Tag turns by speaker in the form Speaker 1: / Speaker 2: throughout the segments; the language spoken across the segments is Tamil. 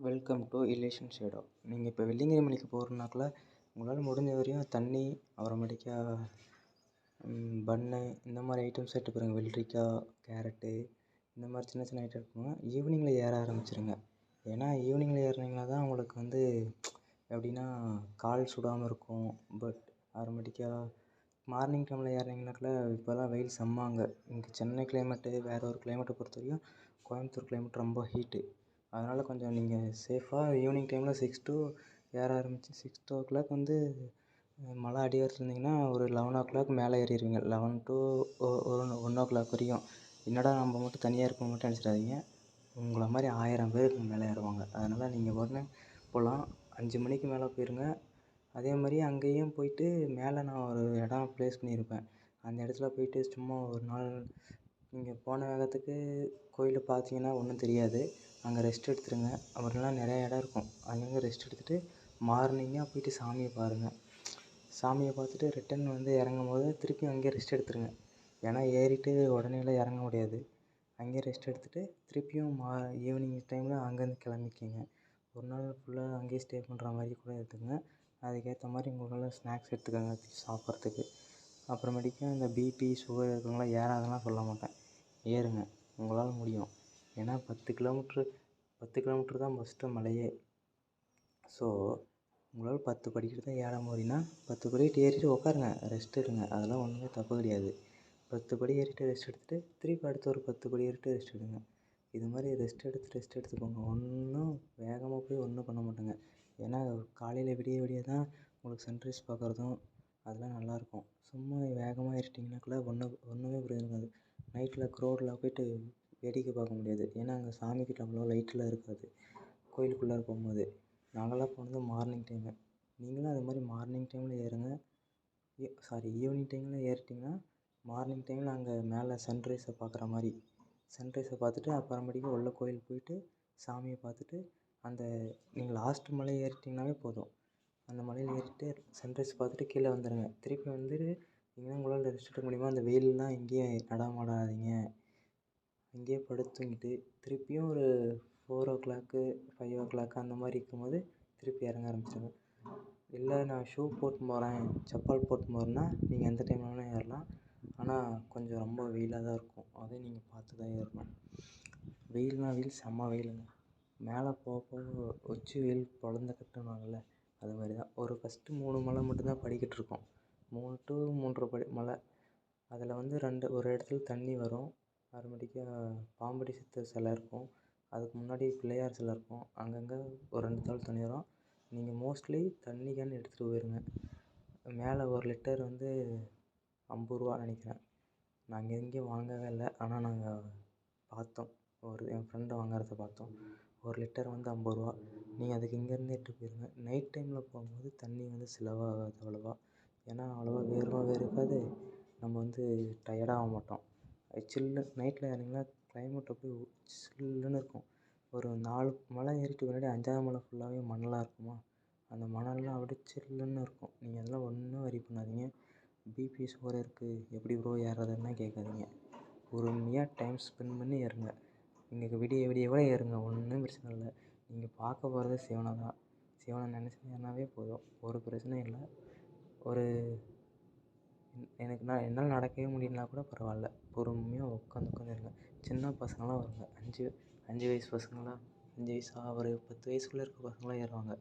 Speaker 1: Welcome to இலேஷன் shadow. நீங்கள் இப்போ வெள்ளிங்கிரி மலைக்கு போகிறனாக்குல உங்களால் முடிஞ்ச வரையும் தண்ணி, அப்புறமேட்டுக்கா பன்னு இந்த மாதிரி ஐட்டம்ஸ் எடுத்துக்கிறோங்க. வெள்ளரிக்காய், கேரட்டு இந்த மாதிரி சின்ன சின்ன ஐட்டம் இருக்குங்க. ஈவினிங்கில் ஏற ஆரம்பிச்சிருங்க. ஏன்னா ஈவினிங்கில் ஏறினீங்கன்னா தான் உங்களுக்கு வந்து எப்படின்னா கால் சுடாமல் இருக்கும். பட் அப்புறமேட்டுக்கா மார்னிங் டைமில் ஏறினீங்கனாக்குல இப்போலாம் வெயில் செம்மாங்க. இங்கே சென்னை கிளைமேட்டு வேறு ஒரு கிளைமேட்டை பொறுத்த வரையும் கோயம்புத்தூர் கிளைமேட் ரொம்ப ஹீட்டு. அதனால் கொஞ்சம் நீங்கள் சேஃபாக ஈவினிங் டைமில் 6 to ஏற ஆரம்பித்து 6 o'clock வந்து மலை அடிவாரத்தில் இருந்தீங்கன்னா ஒரு 11 o'clock மேலே ஏறிடுவீங்க. 11 to 1 o'clock வரையும். என்னடா நம்ம மட்டும் தனியாக இருக்க மட்டும் நினச்சிடாதீங்க. உங்களை மாதிரி 1000 பேர் மேலே ஏறுவாங்க. அதனால் நீங்கள் உடனே போகலாம். 5 மணிக்கு மேலே போயிருங்க. அதே மாதிரி அங்கேயும் போயிட்டு மேலே நான் ஒரு இடம் ப்ளேஸ் பண்ணியிருப்பேன். அந்த இடத்துல போயிட்டு சும்மா ஒரு நாள் நீங்கள் போன வேகத்துக்கு கோயிலை பார்த்தீங்கன்னா ஒன்றும் தெரியாது. அங்கே ரெஸ்ட் எடுத்துருங்க. அப்புறம்லாம் நிறையா இடம் இருக்கும். அங்கங்கே ரெஸ்ட் எடுத்துகிட்டு மார்னிங்காக போயிட்டு சாமியை பாருங்கள். சாமியை பார்த்துட்டு ரிட்டன் வந்து இறங்கும்போது திருப்பி அங்கேயே ரெஸ்ட் எடுத்துருங்க. ஏன்னா ஏறிட்டு உடனேலாம் இறங்க முடியாது. அங்கேயே ரெஸ்ட் எடுத்துகிட்டு திருப்பியும் ஈவினிங் டைமில் அங்கேருந்து கிளம்பிக்கிங்க. ஒரு நாள் ஃபுல்லாக அங்கேயே ஸ்டே பண்ணுற மாதிரி கூட எடுத்துக்கங்க. அதுக்கேற்ற மாதிரி உங்களால் ஸ்நாக்ஸ் எடுத்துக்கோங்க சாப்பிட்றதுக்கு. அப்புறமேட்டுக்கு இந்த பிபி, சுகர் இருக்கிறவங்களாம் ஏறாதெல்லாம் சொல்ல மாட்டேன். ஏறுங்க, உங்களால் முடியும். ஏன்னா 10 கிலோமீட்ரு தான் ஃபஸ்ட்டு மலையே. ஸோ உங்களால் 10 படிக்கட்டு தான் ஏற முடியும்னா 10 படிக்கட்டு ஏறிட்டு உட்காருங்க, ரெஸ்ட் எடுங்க. அதெல்லாம் ஒன்றுமே தப்பு கிடையாது. 10 படி ஏறிட்டு ரெஸ்ட் எடுத்துகிட்டு திருப்பி அடுத்து ஒரு 10 படி ஏறிட்டு ரெஸ்ட் எடுங்க. இது மாதிரி ரெஸ்ட் எடுத்து போங்க. ஒன்றும் வேகமாக போய் ஒன்றும் பண்ண மாட்டேங்க. ஏன்னா காலையில் விடிய தான் உங்களுக்கு சன்ரைஸ் பார்க்குறதும் அதெல்லாம் நல்லாயிருக்கும். சும்மா வேகமாக ஏறிட்டிங்கனாக்குள்ள ஒன்றுமே புரியாது. நைட்டில் க்ரௌடில் போய்ட்டு வேடிக்கை பார்க்க முடியாது. ஏன்னா அங்கே சாமிக்கிட்ட அவ்வளோ லைட்டெலாம் இருக்காது கோயிலுக்குள்ளே போகும்போது. நாங்கள்லாம் போனது மார்னிங் டைமு. நீங்களும் அது மாதிரி மார்னிங் டைமில் ஏறுங்க. ஈவினிங் டைமில் ஏறிட்டிங்கன்னா மார்னிங் டைமில் அங்கே மேலே சன்ரைஸை பார்க்குற மாதிரி சன்ரைஸை பார்த்துட்டு அப்புறமேட்டுக்கு உள்ள கோயில் போயிட்டு சாமியை பார்த்துட்டு அந்த நீங்கள் லாஸ்ட் மலை ஏறிட்டிங்கனாவே போதும். அந்த மலையில் ஏறிட்டு சன்ரைஸ் பார்த்துட்டு கீழே வந்துடுங்க. திருப்பி வந்துட்டு நீங்கள் உங்களால் ரெஸ்ட் எடுக்க முடியுமா அந்த வெயிலெலாம் எங்கேயும் நடமாடாதீங்க. அங்கேயே படுத்து தூங்கிட்டு திருப்பியும் ஒரு 4 o'clock 5 o'clock அந்த மாதிரி இருக்கும்போது திருப்பி இறங்க ஆரம்பிச்சிடுங்க. இல்லை நான் ஷூ போட்டு போகிறேன், செப்பல் போட்டு போகிறேன்னா நீங்கள் எந்த டைமில் வேணால் ஏறலாம். ஆனால் கொஞ்சம் ரொம்ப வெயிலாக தான் இருக்கும். அதை நீங்கள் பார்த்து தான் ஏறணும். வெயில் செம்ம வெயிலுங்க. மேலே போக போக உச்சி வெயில் பொழந்த கட்டுவாங்கள்ல, அது மாதிரி தான். ஒரு ஃபஸ்ட்டு 3 மலை மட்டும்தான் படிக்கட்டு இருக்கும். 3 to 3.5 படி மலை. அதில் வந்து ஒரு இடத்துல தண்ணி வரும். அப்புறமேட்டுக்கு பாம்படி சித்தர் சிலை இருக்கும். அதுக்கு முன்னாடி பிள்ளையார் சிலை இருக்கும். அங்கங்கே ஒரு 2 தாள் தண்ணி வரும். நீங்கள் மோஸ்ட்லி தண்ணி கேன் எடுத்துகிட்டு போயிருங்க. மேலே 1 லிட்டர் வந்து 50 ரூபா நினைக்கிறேன். நாங்கள் எங்கேயும் வாங்கவே இல்லை. ஆனால் நாங்கள் பார்த்தோம். என் ஃப்ரெண்டு வாங்குறத பார்த்தோம். 1 லிட்டர் வந்து 50 ரூபா. நீங்கள் அதுக்கு இங்கேருந்து எடுத்துகிட்டு போயிருங்க. நைட் டைமில் போகும்போது தண்ணி வந்து செலவாகாது அவ்வளோவா. ஏன்னா அவ்வளோவா வேர்வை இருக்காது. நம்ம வந்து டயர்டாக மாட்டோம். நைட்டில் ஏறினீங்கன்னா கிளைமேட் அப்படியே சில்லுன்னு இருக்கும். ஒரு 4 மலை ஏறிட்டு முன்னாடி 5ஆவது மலை ஃபுல்லாகவே மணலாக இருக்குமா, அந்த மணல்லாம் அப்படியே சில்லுன்னு இருக்கும். நீங்கள் அதெல்லாம் ஒன்றும் வரி பண்ணாதீங்க. பிபி, சுகர் இருக்குது, எப்படி ப்ரோ ஏறுறதுன்னா கேட்காதீங்க. பொறுமையாக டைம் ஸ்பெண்ட் பண்ணி ஏறுங்க. நீங்கள் விடிய கூட ஏறுங்க, ஒன்றும் பிரச்சனை இல்லை. நீங்கள் பார்க்க போகிறது சிவனை தான். சிவனை நினச்சி ஏறினாவே போதும், ஒரு பிரச்சனையும் இல்லை. என்னால் நடக்கவே முடியலனா கூட பரவாயில்ல, பொறுமையாக உட்காந்து இருங்க. சின்ன பசங்களாம் வருங்க, 5 வயசு பசங்களாம், 5 வயசா ஒரு 10 வயசுக்குள்ளே இருக்க பசங்களாம் ஏறுவாங்க.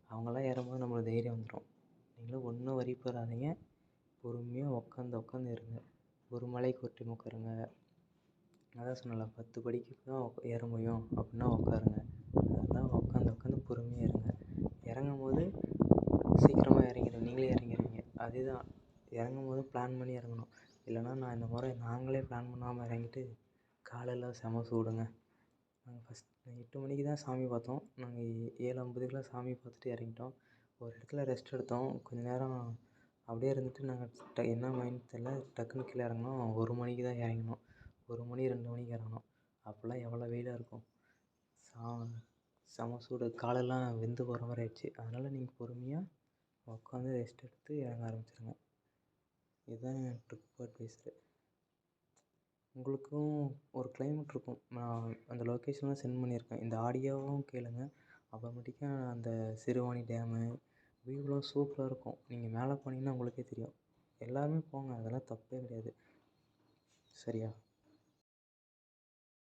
Speaker 1: அவங்களாம் ஏறும்போது நம்மளுக்கு தைரியம் வந்துடும். நீங்களும் ஒன்றும் வரி போடாதீங்க. பொறுமையாக உட்காந்து இருங்க. ஒரு மலைக்கு ஒரு டைம் உட்காருங்க. அதான் சொன்னல 10 படிக்கு தான் ஏற முடியும் அப்படின்னா உட்காருங்க. அதெல்லாம் உட்காந்து பொறுமையாக இருங்க. இறங்கும் போது சீக்கிரமாக இறங்கிடுங்க. நீங்களே இறங்கிடுவீங்க. அதுதான் இறங்கும் போது பிளான் பண்ணி இறங்கணும். இல்லைனா நான் இந்த முறை நாங்களே பிளான் பண்ணாமல் இறங்கிட்டு காலெல்லாம் செம சூடுங்க. நாங்கள் ஃபஸ்ட் 8 மணிக்கு தான் சாமி பார்த்தோம். நாங்கள் 7:50க்குலாம் சாமி பார்த்துட்டு இறங்கிட்டோம். ஒரு இடத்துல ரெஸ்ட் எடுத்தோம். கொஞ்சம் நேரம் அப்படியே இருந்துட்டு நாங்கள் என்ன மைண்ட் தெரியல, டக்குன்னு கீழே இறங்கினோம். 1 மணிக்கு தான் இறங்கினோம். 1 மணி 2 மணிக்கு இறங்கினோம். அப்போல்லாம் எவ்வளோ வெயிலாக இருக்கும். செம சூடு, காலெல்லாம் வெந்து போகிற மாதிரி ஆயிடுச்சு. அதனால் நீங்கள் பொறுமையாக உட்காந்து ரெஸ்ட் எடுத்து இறங்க ஆரம்பிச்சிருங்க. இதுதான் என் ட்ரிப் அட்வைஸரு. உங்களுக்கும் ஒரு கிளைமேட் இருக்கும். நான் அந்த லொக்கேஷன்லாம் சென்ட் பண்ணியிருக்கேன். இந்த ஆடியோவும் கேளுங்க. அப்புறமேட்டுக்கா அந்த சிறுவாணி டேமு வியூலாம் சூப்பராக இருக்கும். நீங்கள் மேலே போனீங்கன்னா உங்களுக்கே தெரியும். எல்லோருமே போங்க, அதெல்லாம் தப்பே கிடையாது. சரியா?